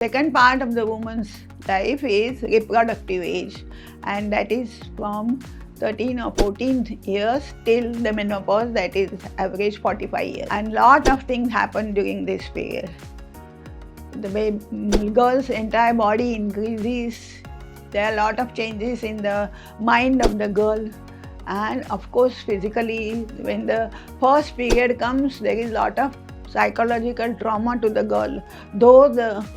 Second part of the woman's life is reproductive age, and that is from 13 or 14 years till the menopause, that is average 45 years. And lot of things happen during this period. The way girl's entire body increases, there are a lot of changes in the mind of the girl, and of course physically when the first period comes there is a lot of psychological trauma to the girl, though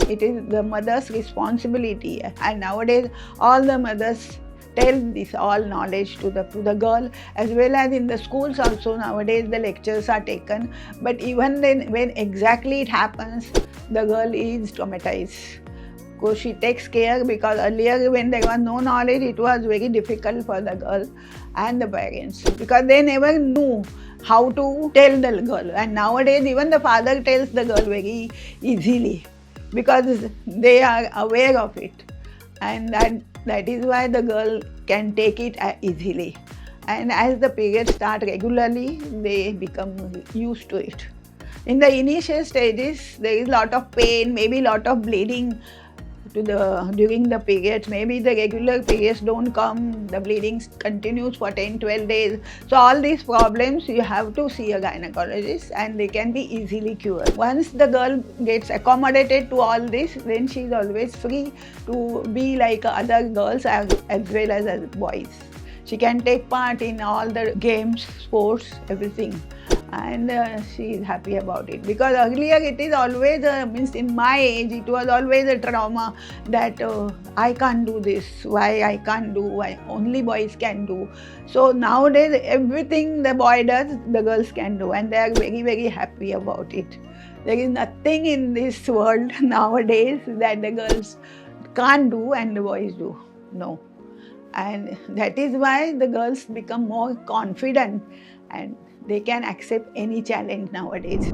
it is the mother's responsibility. And nowadays all the mothers tell this all knowledge to the girl, as well as in the schools also nowadays the lectures are taken. But even then, when exactly it happens, the girl is traumatized. Because she takes care, because earlier when there was no knowledge, it was very difficult for the girl and the parents, because they never knew how to tell the girl. And nowadays even the father tells the girl very easily because they are aware of it, and that is why the girl can take it easily. And as the periods start regularly, they become used to it. In the initial stages there is a lot of pain, maybe a lot of bleeding during the periods. Maybe the regular periods don't come, the bleeding continues for 10-12 days. So all these problems you have to see a gynecologist, and they can be easily cured. Once the girl gets accommodated to all this, then she is always free to be like other girls as well as boys. She can take part in all the games, sports, everything, and she is happy about it. Because earlier it is always means in my age it was always a trauma that I can't do this, why I can't do, why only boys can do. So nowadays everything the boy does, the girls can do, and they are very happy about it. There is nothing in this world nowadays that the girls can't do and the boys do. No. And that is why the girls become more confident and they can accept any challenge nowadays.